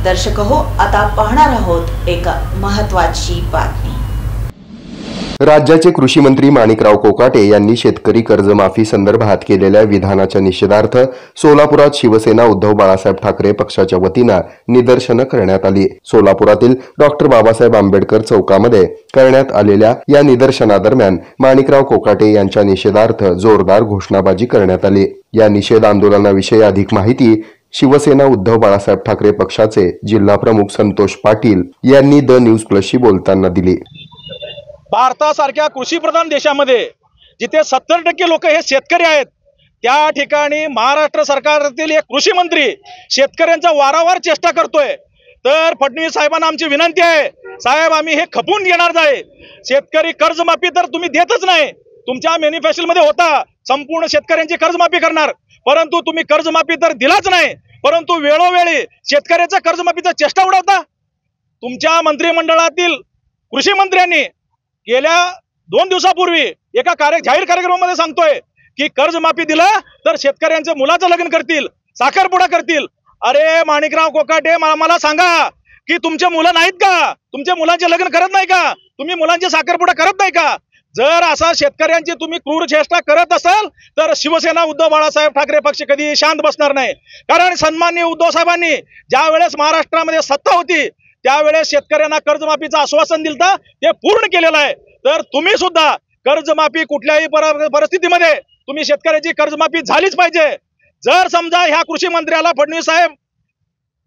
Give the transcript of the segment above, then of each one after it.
दर्शक हो, आता पाहणार आहोत एक महत्त्वाची बातमी। राज्याचे कृषी मंत्री माणिकराव कोकाटे यांनी शेतकरी कर्जमाफी संदर्भात केलेल्या विधानाच्या निषेधार्थ सोलापुरात शिवसेना उद्धव बाळासाहेब ठाकरे पक्षाच्या वतीने निदर्शनं करण्यात आली। सोलापुरातील डॉक्टर बाबासाहेब आंबेडकर चौकामध्ये करण्यात आलेल्या या निदर्शनादरम्यान माणिकराव कोकाटे यांच्या निषेधार्थ जोरदार घोषणाबाजी करण्यात आली। या निषेध आंदोलनाविषयी अधिक माहिती शिवसेना उद्धव बाळासाहेब ठाकरे पक्षाचे जिल्हा प्रमुख संतोष पाटील यांनी द न्यूज प्लसशी बोलताना दिली। भारतासारख्या कृषीप्रधान देशामध्ये जिथे 70% लोक हे शेतकरी आहेत, त्या ठिकाणी महाराष्ट्र सरकारतील एक कृषी मंत्री शेतकऱ्यांचा वारंवार चेष्टा करतोय। तर फडणवीस साहेबांना आमची विनंती आहे, साहेब आम्ही हे खपून घेणार आहे। शेतकरी कर्जमाफी तर तुम्ही देतच नाही, तुमच्या मॅनिफेस्टोमध्ये होता संपूर्ण शेतकऱ्यांची कर्जमाफी करणार, परंतु तुम्ही कर्जमाफी तर दिलाच नाही, परंतु वेळोवेळी शेतकऱ्याचा कर्जमाफीचा चेष्टा उडवता। तुमच्या मंत्रिमंडळातील कृषी मंत्र्यांनी गेल्या 2 दिवसापूर्वी एका जाहीर कार्यक्रमामध्ये सांगतोय की कर्जमाफी दिलं तर शेतकऱ्यांच्या मुलाचं लग्न करतील, साखरपुडा करतील। अरे माणिकराव कोकाटे, मला सांगा की तुमचे मुलं नाहीत का? तुमच्या मुलांचे लग्न करत नाही का? तुम्ही मुलांचे साखरपुडा करत नाही का? जर असा शेतकऱ्यांची तुम्ही क्रूर चेष्टा करत असाल तर शिवसेना उद्धव बाळासाहेब ठाकरे पक्ष कधी शांत बसणार नाही। कारण सन्माननीय उद्धव साहेबांनी ज्या वेळेस महाराष्ट्रामध्ये सत्ता होती त्यावेळेस शेतकऱ्यांना कर्जमाफीचं आश्वासन दिलं, ते पूर्ण केलेलं आहे। तर तुम्ही सुद्धा कर्जमाफी कुठल्याही परिस्थितीमध्ये तुम्ही शेतकऱ्याची कर्जमाफी झालीच पाहिजे। जर समजा ह्या कृषी मंत्र्याला फडणवीस साहेब,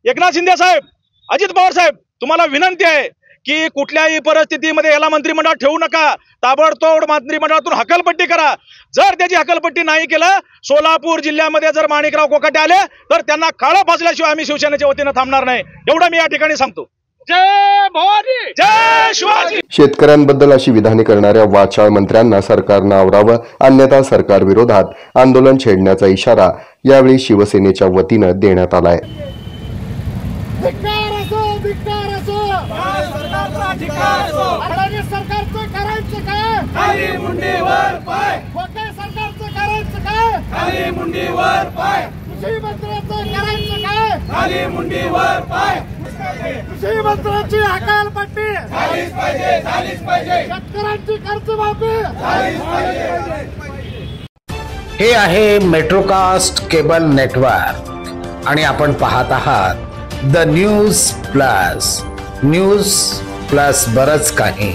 एकनाथ शिंदे साहेब, अजित पवार साहेब, तुम्हाला विनंती आहे की कुठल्याही परिस्थितीमध्ये याला मंत्रिमंडळात ठेवू नका, ताबडतोब मंत्रिमंडळातून हकालपट्टी करा। जर त्याची हकालपट्टी नाही केलं, सोलापूर जिल्ह्यामध्ये जर माणिकराव कोकाटे आले तर त्यांना काळं फासल्याशिवाय आम्ही शिवसेनेच्या वतीने थांबणार नाही, एवढं मी या ठिकाणी सांगतो। जय भवानी, जय शिवाजी। शेतकऱ्यांबद्दल अशी विधाने करणाऱ्या वाचाळ मंत्र्यांना सरकारनं आवरावं, अन्यथा सरकार विरोधात आंदोलन छेडण्याचा इशारा यावेळी शिवसेनेच्या वतीनं देण्यात आलाय। कृषी मंत्र्यांची हकालपट्टी झालीच पाहिजे, शेतकऱ्यांची कर्जमाफी झालीच पाहिजे। हे आहे मेट्रोकास्ट केबल नेटवर्क आणि आपण पाहत आहात द न्यूज प्लस बरच काही।